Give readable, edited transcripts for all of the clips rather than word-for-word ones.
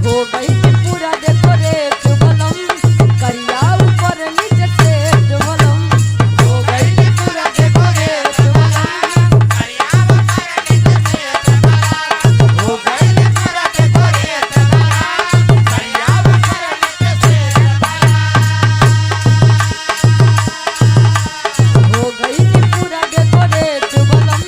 हो गई पूरा डेकोरेट बलम करिया ऊपर नीचे सेट बलम हो गई पूरा डेकोरेट बलम करिया ऊपर नीचे सेट बलम हो गई पूरा डेकोरेट बलम करिया ऊपर नीचे सेट बलम हो गई पूरा डेकोरेट बलम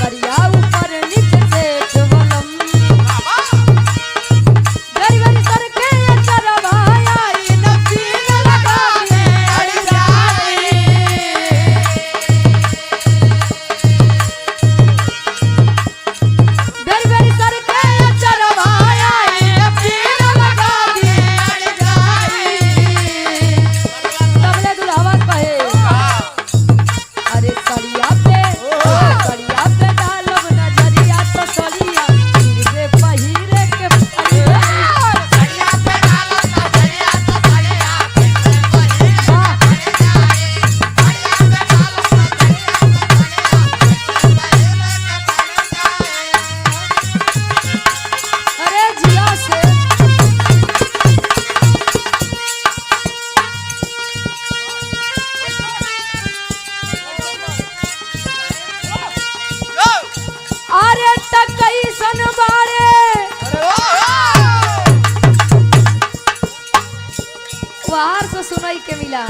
करिया ऊपर नीचे सेट बलम बाहर से सुनाई के मिला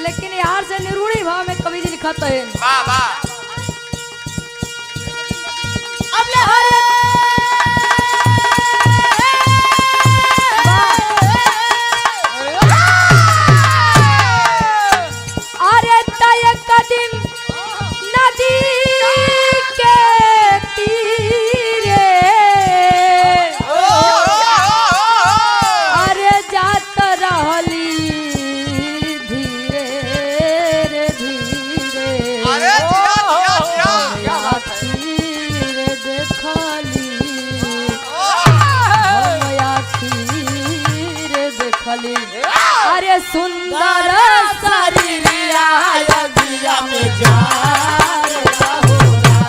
लेकिन यार से निरूढ़ी भाव में कवि जी लिखत है अरे तय कदम नदी के तीरे अरे जात रहली धीरे रे धीरे आखिर देखली आखिर देखली अरे सुंदर शरीरिया अगिया में जार रहोरा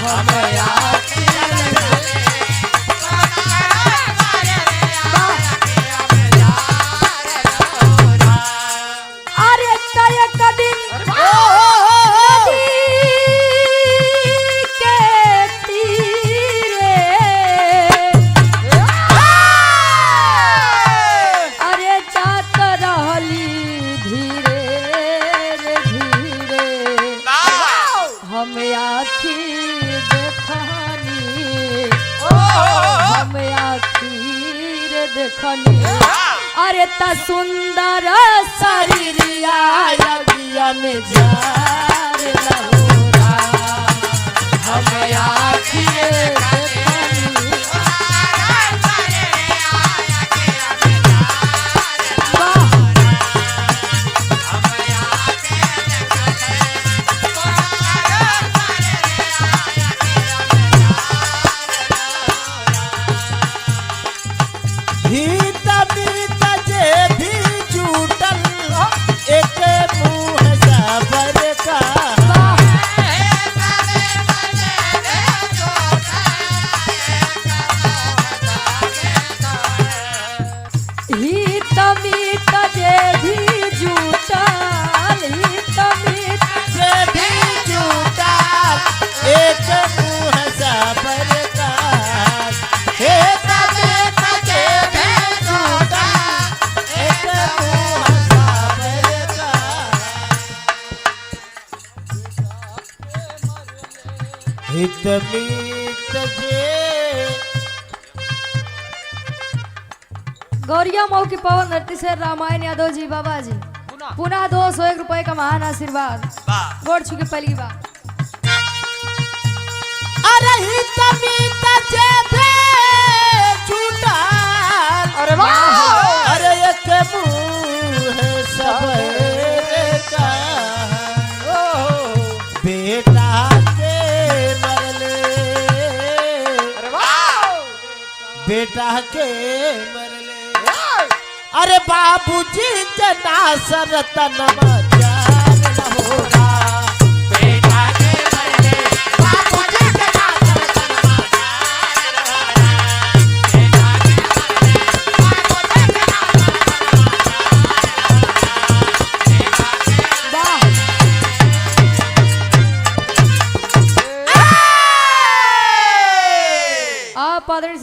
हम आखिर अरे तय कदम नदी के तीरे अरे जात रहली धीरे रे धीरे हम आखिर देखनी हम आखिर देखनी अरे त सुंदर शरीरिया अगिया में जार रहोरा हम आखिर देखनी भीत भीत जे भी जुटल एक मुँह साबर का हित मीत जे भी जुटल हित मीत जे भी जुटल एक मुँह साबर का हे भीत जे भी जुटल एक मुँह साबर का हित मीत जे गौरिया मऊ की पवन धरती से रामायण यादव जी बाबा जी पुनः 201 रुपए का महान आशीर्वाद गोड़ छू के पहली बार अरे हित मीत जे भी जुटल अरे वाह अरे एक मुँह सबरे का बेटा के मरले बेटा के मरले अरे बाबूजी के नासर तनमा जान न होगा बेटा के मरले बाबूजी के नासर तनमा जान न होगा बेटा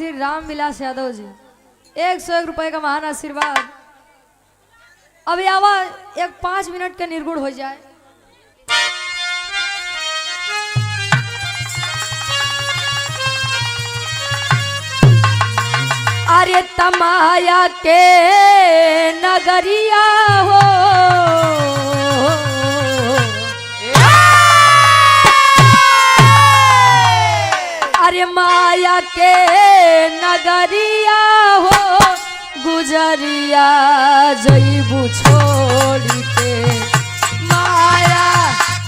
श्री राम विलास यादव जी 101 रुपए का महान आशीर्वाद। अभी आवा एक 5 मिनट के निर्गुण हो जाए। अरे तमाया के नगरिया हो अरे माया के नगरिया हो गुजरिया जईबू छोड़ के माया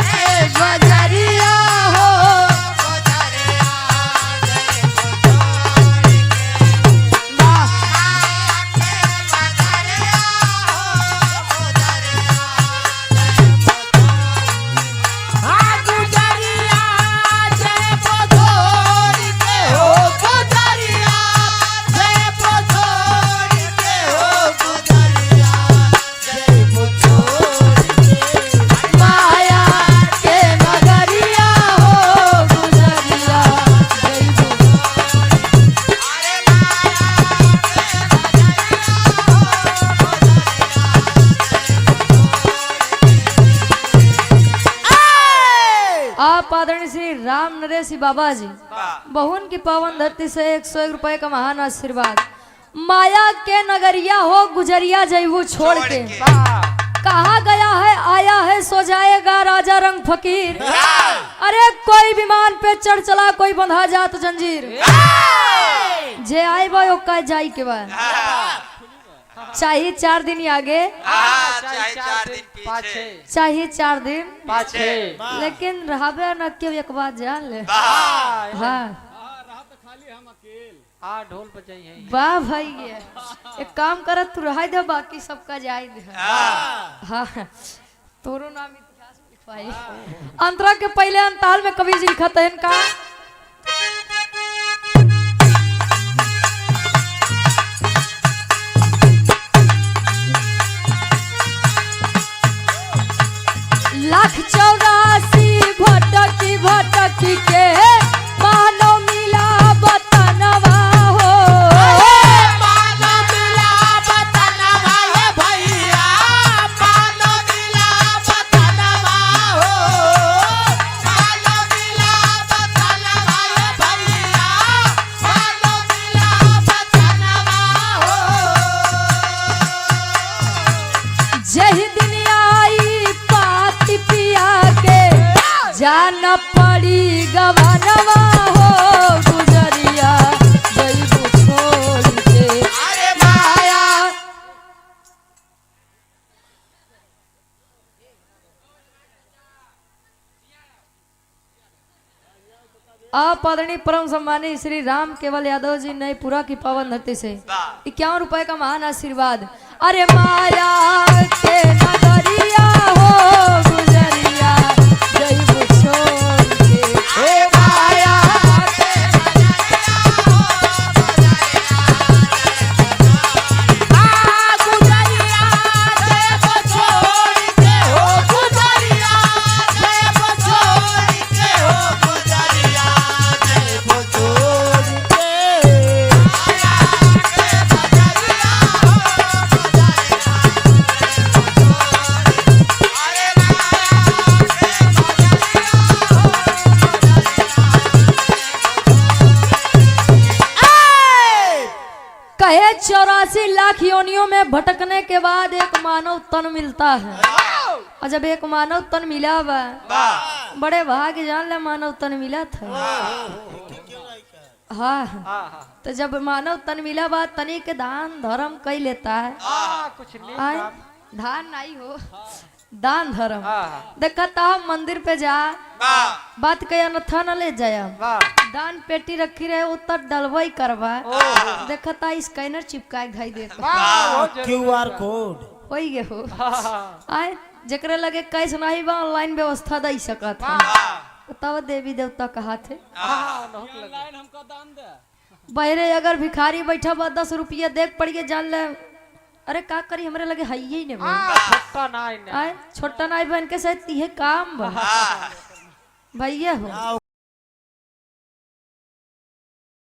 के गुजरिया हो आप आदरणीय श्री राम नरेश बाबा जी बहुन की पावन धरती से 101 रुपए का महान आशीर्वाद। माया के नगरिया हो गुजरिया जईबू छोड़ के कहा गया है आया है सो जाएगा राजा रंग फकीर। अरे कोई विमान पे चढ़ चला कोई बंधा जात जंजीर जे आए बो ओका जाई के बाद चाहिए 4 दिन आगे चाहिए 4 दिन पाछे लेकिन रहबे न क्यों एक बात जान ले। हाँ ढोल बजाइए वाह भाई ये एक काम कर तू रहा दे बाकी सबका जाए दे। हाँ तोरो नाम इतिहास में लिखवाई। अंतरा के पहले अंताल में कवि जी लिखा था इनका लाख 84 भटकी भटकी के मानो मिला बतनवा हो मानो मिला बतनवा ये भैया मानो मिला बतनवा हो मानो मिला बतनवा ये भैया मानो मिला बतनवा हो जही दिन आई पाती पिया के जान पड़ी गवनवा हो गुजरिया जईबू छोड़ के अरे माया आप आदरणीय परम सम्मानी श्री राम केवल यादव जी नईपुरा की पावन धरती से 51 रुपए का महान आशीर्वाद। अरे माया के नगरिया हो गुजरिया जईबू छोड़ के ए माया के गुजरिया जईबू छोड़ के हो गुजरिया जईबू छोड़ के हो गुजरिया जईबू छोड़ के कहे 84 लाख योनियों में भटकने के बाद एक मानव तन मिलता है और जब एक मानव तन मिला बा बड़े भाग्य जान ले मानव तन मिला था। हाँ तो जब मानव तन मिला बा तनी के दान धर्म कई लेता है। कुछ नहीं आए धान नहीं हो दान धर्म देखा था मंदिर पे जा बात कया न था न ले जाया दान पेटी रखी रहे उत्तर डलवाई करवा देखा था स्कैनर चिपकाए घाई देता क्यूआर कोड होई गे हो आए जकरे लगे कैश नहीं बा ऑनलाइन व्यवस्था दई सकत है तब देवी देवता कहा थे बहरे अगर भिखारी बैठा बा 10 रुपया देख पड़िए जान ले अरे का करी हमरे लगे है ही नहीं छोटा ना आए छोटा नाई बहन के साथ ये काम बा भैया हो